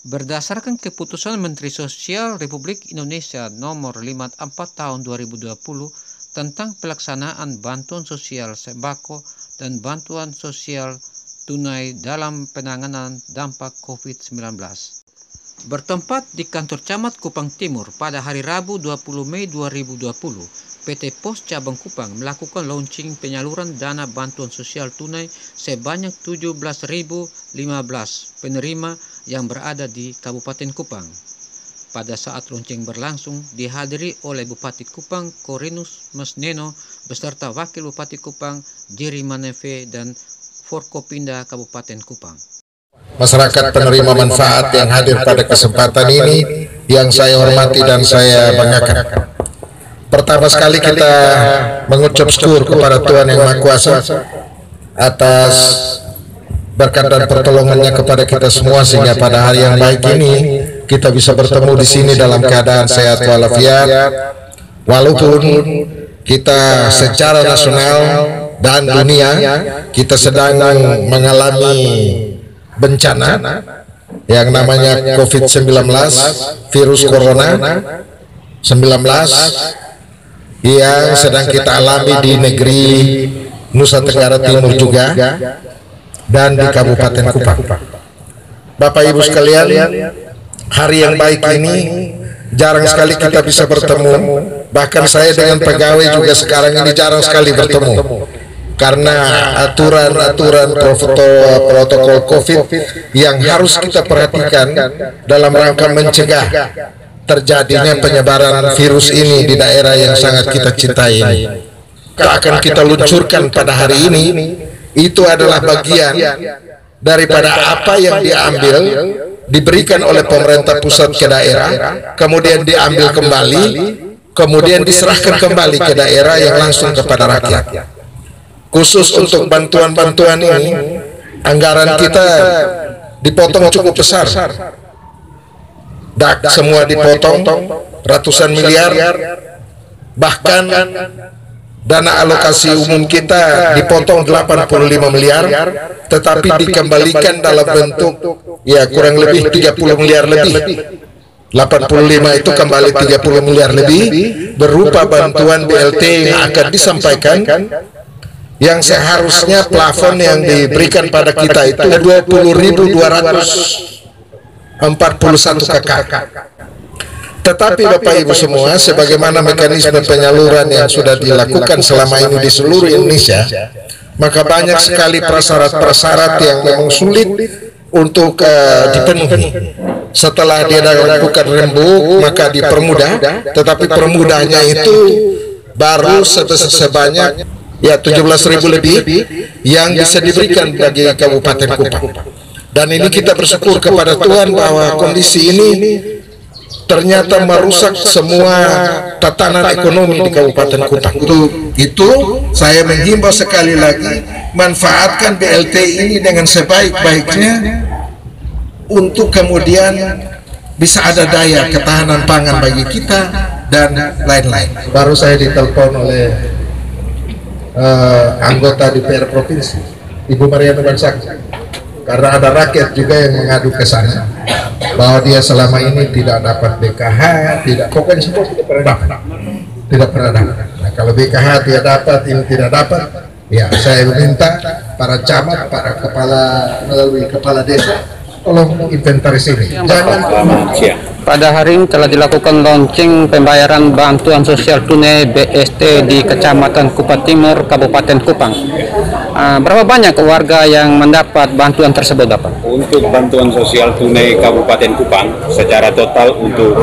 Berdasarkan keputusan Menteri Sosial Republik Indonesia nomor 54 tahun 2020 tentang pelaksanaan bantuan sosial sembako dan bantuan sosial tunai dalam penanganan dampak COVID-19. Bertempat di kantor Camat Kupang Timur pada hari Rabu 20 Mei 2020, PT Pos Cabang Kupang melakukan launching penyaluran dana bantuan sosial tunai sebanyak 17.015 penerima yang berada di Kabupaten Kupang. Pada saat launching berlangsung, dihadiri oleh Bupati Kupang Korinus Masneno beserta Wakil Bupati Kupang Jerry Maneve dan Forkopinda Kabupaten Kupang. Masyarakat penerima manfaat yang hadir pada kesempatan ini yang saya hormati dan saya banggakan. Pertama sekali kita mengucap syukur kepada Tuhan Yang Maha Kuasa atas berkat dan pertolongannya kepada kita semua sehingga pada hari yang baik ini kita bisa bertemu di sini dalam keadaan sehat walafiat, walaupun kita secara nasional dan dunia kita sedang mengalami bencana yang namanya COVID-19, virus corona 19 yang sedang kita alami di negeri Nusa Tenggara Timur juga dan di Kabupaten Kupang. Bapak Ibu sekalian, hari yang baik ini jarang sekali kita bisa bertemu. Bahkan saya dengan pegawai juga sekarang ini jarang sekali bertemu karena aturan-aturan protokol COVID yang harus kita perhatikan dalam rangka mencegah terjadinya penyebaran virus ini di daerah yang sangat kita cintai ini. Akan kita luncurkan pada hari ini itu adalah bagian daripada apa yang diambil, diberikan oleh pemerintah pusat ke daerah, kemudian diambil kembali, kemudian diserahkan kembali ke daerah yang langsung kepada rakyat. Khusus untuk bantuan-bantuan ini, anggaran kita dipotong cukup besar. DAK semua dipotong, ratusan miliar, bahkan dana alokasi umum kita dipotong 85 miliar, tetapi dikembalikan dalam bentuk ya kurang lebih 30 miliar lebih. 85 itu kembali 30 miliar lebih berupa bantuan BLT yang akan disampaikan, yang seharusnya plafon yang diberikan pada kita itu 20.241 KK. Tetapi Bapak Ibu semua, sebagaimana mekanisme penyaluran yang sudah dilakukan selama ini di seluruh Indonesia, maka banyak sekali prasyarat-prasyarat yang memang sulit untuk dipenuhi. Setelah dia lakukan rembuk, maka dipermudah, tetapi permudahnya itu baru sebanyak ya 17.000 lebih yang bisa diberikan bagi Kabupaten Kupang. Dan ini kita bersyukur kepada Tuhan bahwa kondisi ini ternyata merusak semua tatanan ekonomi di Kabupaten Kupang. Untuk itu saya menghimbau sekali lagi, manfaatkan BLT ini dengan sebaik-baiknya untuk kemudian bisa ada daya ketahanan pangan bagi kita dan lain-lain. Baru saya ditelepon oleh anggota DPR Provinsi, Ibu Mariana Bansak, karena ada rakyat juga yang mengadu ke sana bahwa dia selama ini tidak dapat BKH, pokoknya semua tidak pernah dapat. Nah, kalau BKH tidak dapat, ini tidak dapat, ya saya meminta para camat, para melalui kepala desa, tolong inventaris ini. Pada hari ini telah dilakukan launching pembayaran bantuan sosial tunai BST di Kecamatan Kupang Timur, Kabupaten Kupang. Berapa banyak warga yang mendapat bantuan tersebut, Bapak? Untuk bantuan sosial tunai Kabupaten Kupang secara total untuk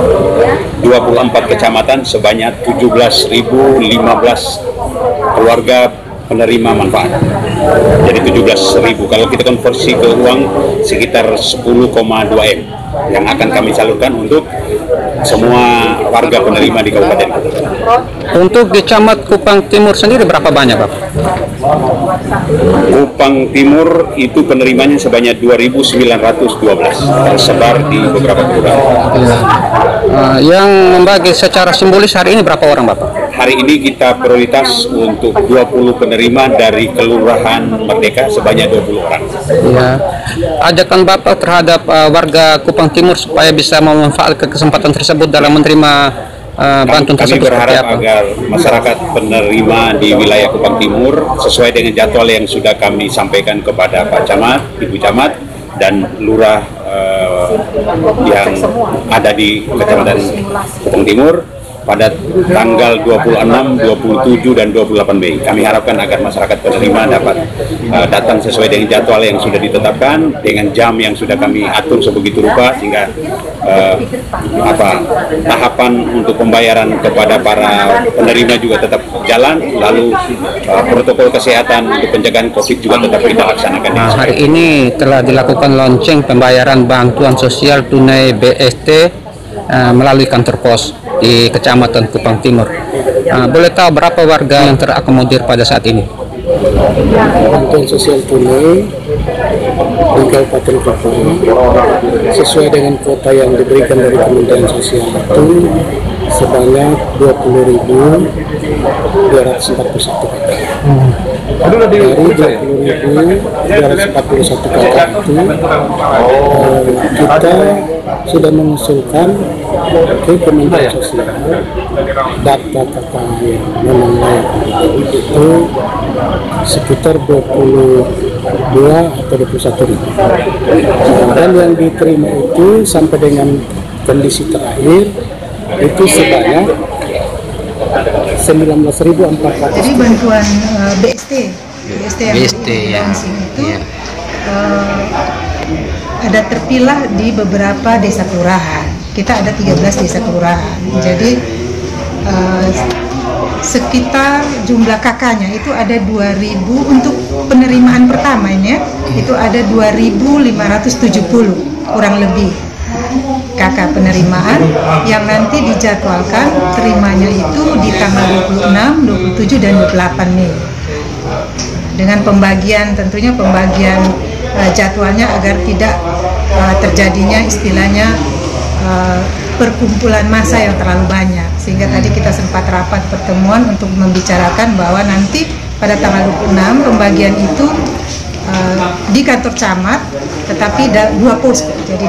24 kecamatan sebanyak 17.015 keluarga penerima manfaat. Jadi 17.000, kalau kita konversi ke uang sekitar 10,2 M yang akan kami salurkan untuk semua warga penerima di Kabupaten Kupang. Untuk di Camat Kupang Timur sendiri berapa banyak, Bapak? Kupang Timur itu penerimanya sebanyak 2.912 tersebar di beberapa kelurahan. Yang membagi secara simbolis hari ini berapa orang Bapak? Hari ini kita prioritas untuk 20 penerima dari Kelurahan Merdeka sebanyak 20 orang. Ya, ajakan Bapak terhadap warga Kupang Timur supaya bisa memanfaatkan kesempatan tersebut dalam menerima bantuan Kami tersebut berharap seperti apa? agar masyarakat penerima di wilayah Kupang Timur sesuai dengan jadwal yang sudah kami sampaikan kepada Pak Camat, Ibu Camat, dan Lurah yang ada di Kecamatan Kupang Timur pada tanggal 26, 27, dan 28 Mei. Kami harapkan agar masyarakat penerima dapat datang sesuai dengan jadwal yang sudah ditetapkan, dengan jam yang sudah kami atur sebegitu rupa, sehingga tahapan untuk pembayaran kepada para penerima juga tetap jalan, lalu protokol kesehatan untuk pencegahan COVID juga tetap kita laksanakan. Hari ini telah dilakukan launching pembayaran bantuan sosial tunai BST melalui kantor pos di Kecamatan Kupang Timur. Boleh tahu berapa warga yang terakomodir pada saat ini? Bantuan sosial tunai di Kabupaten Kupang sesuai dengan kuota yang diberikan dari Kementerian Sosial itu sebanyak 20.241 kakak. Dari 20.241 kakak itu kita sudah mengusulkan ke Kementerian Sosial data kakak yang memang layak itu sekitar 22 atau 21 ribu. Dan yang diterima itu sampai dengan kondisi terakhir itu sebanyak 19.400. Jadi bantuan BST yang ya. itu ada terpilah di beberapa desa kelurahan. Kita ada 13 desa kelurahan. Jadi sekitar jumlah kakaknya itu ada 2.000 untuk penerimaan pertama ini ya, itu ada 2.570 kurang lebih kakak penerimaan yang nanti dijadwalkan terimanya itu di tanggal 26, 27, dan 28 Mei dengan pembagian, tentunya pembagian jadwalnya agar tidak terjadinya istilahnya perkumpulan massa yang terlalu banyak, sehingga tadi kita sempat rapat pertemuan untuk membicarakan bahwa nanti pada tanggal 26 pembagian itu di kantor camat, tetapi dua posko, jadi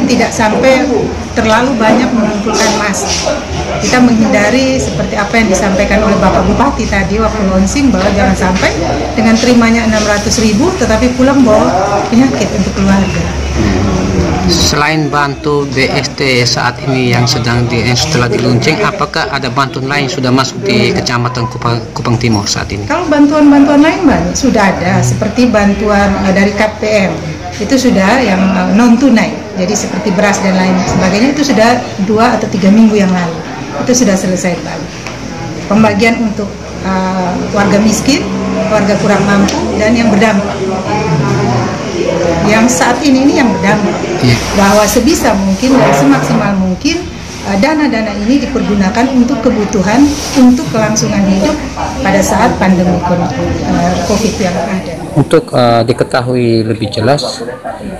tidak sampai terlalu banyak mengumpulkan massa. Kita menghindari seperti apa yang disampaikan oleh Bapak Bupati tadi waktu launching, bahwa jangan sampai dengan terimanya 600.000 tetapi pulang bawa penyakit untuk keluarga. Selain bantu BST saat ini yang setelah diluncing, apakah ada bantuan lain sudah masuk di Kecamatan Kupang Timur saat ini? Kalau bantuan-bantuan lain banyak sudah ada, seperti bantuan dari KPM itu sudah yang non tunai, jadi seperti beras dan lain sebagainya itu sudah 2 atau 3 minggu yang lalu itu sudah selesai balik. Pembagian untuk warga miskin, warga kurang mampu, dan yang berdampak. Yang saat ini yang berdampak, bahwa sebisa mungkin dan semaksimal mungkin dana-dana ini dipergunakan untuk kebutuhan, untuk kelangsungan hidup pada saat pandemi COVID yang ada. Untuk diketahui lebih jelas,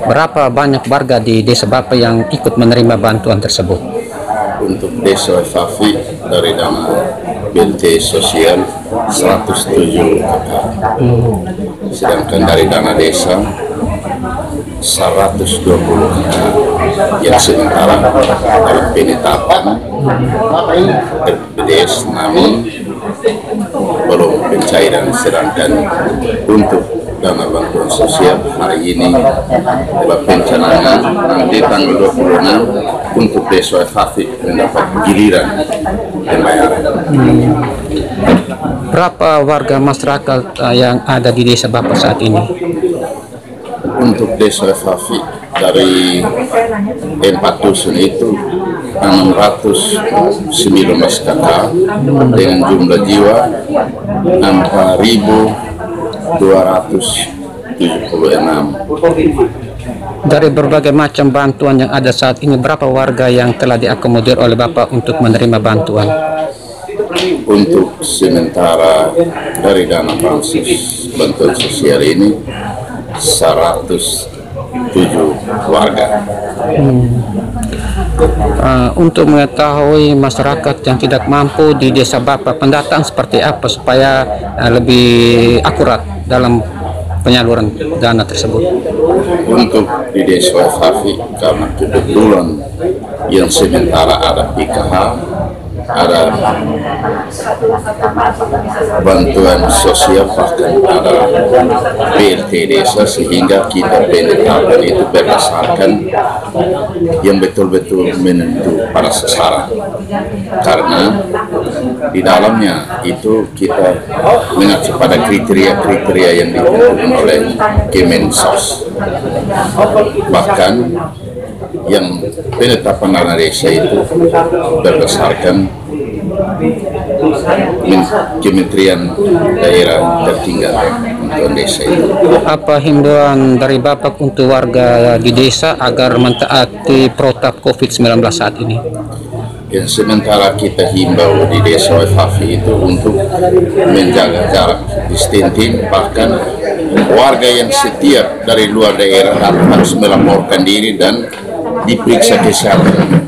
berapa banyak warga di desa Bapak yang ikut menerima bantuan tersebut? Untuk desa Fafi dari dana BLT sosial 107 kakak, sedangkan dari dana desa 120 kakak yang sementara dalam penetapan RPDS, namun belum pencairan. Sedangkan untuk dana bantuan sosial hari ini dalam pencanangan nanti tanggal 26 untuk desa Fafi mendapat giliran pembayaran. Berapa warga masyarakat yang ada di desa Bapak saat ini? Untuk desa Fafi dari 4 dusun itu 619 kakak dengan jumlah jiwa 4.276. Dari berbagai macam bantuan yang ada saat ini, berapa warga yang telah diakomodir oleh Bapak untuk menerima bantuan? untuk sementara dari dana bansos bantuan sosial ini 107 warga. Untuk mengetahui masyarakat yang tidak mampu di desa Bapak, pendataan seperti apa supaya lebih akurat dalam penyaluran dana tersebut? Untuk di desa Fafi, karena kebetulan yang sementara ada PKH, ada bantuan sosial, bahkan ada BLT desa, sehingga kita penetapan itu berdasarkan yang betul-betul menentu pada sasaran, karena di dalamnya itu kita mengacu pada kriteria-kriteria yang ditentukan oleh Kemensos. Bahkan yang penetapan dana desa itu berdasarkan Kementerian Daerah Tertinggal untuk desa itu. Apa himbauan dari Bapak untuk warga di desa agar mentaati protap COVID-19 saat ini? Yang sementara kita himbau di desa Fafi itu untuk menjaga jarak distancing, bahkan warga yang setiap dari luar daerah harus melaporkan diri dan diperiksa kesehatan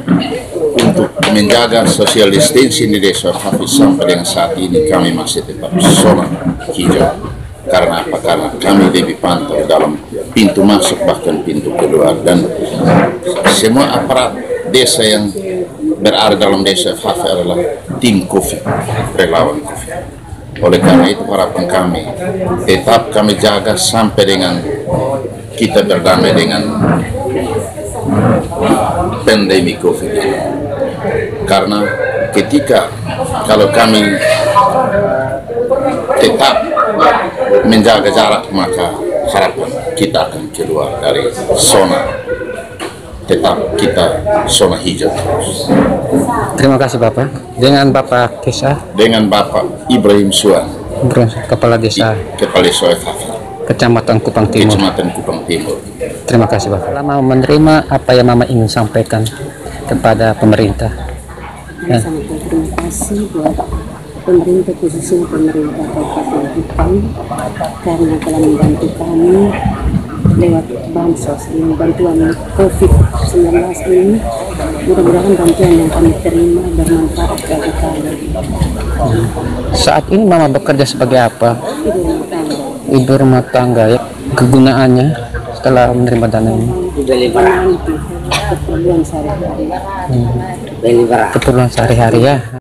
untuk menjaga social distancing di desa Fafi. Sampai dengan saat ini kami masih tetap zona hijau. Karena apa? Karena kami lebih pantau dalam pintu masuk bahkan pintu keluar, dan semua aparat desa yang berada dalam desa Fafi adalah tim COVID, relawan COVID. Oleh karena itu harapan kami tetap kami jaga sampai dengan kita berdamai dengan pandemi COVID ini. Karena ketika kalau kami tetap menjaga jarak, maka harapan kita akan keluar dari zona, tetap kita zona hijau terus. Terima kasih Bapak. Dengan Bapak Desa, Dengan Bapak Ibrahim Suan, Kepala Desa Kepala Desa Fafi, Kecamatan Kupang Timur. Kecamatan Kupang Timur. Terima kasih Bapak. Lama menerima apa yang Mama ingin sampaikan kepada pemerintah. Sangat berterima kasih buat pemerintah, khususnya pemerintah Kabupaten Kupang, karena telah membantu kami lewat bansos ini, bantuan COVID-19 ini. Mudah-mudahan bantuan yang kami terima bermanfaat bagi kami. Saat ini Mama bekerja sebagai apa? Ibu rumah tangga. Ibu rumah tangga ya. Kegunaannya setelah menerima dana ini? Keperluan sehari-hari. Keperluan sehari-hari ya.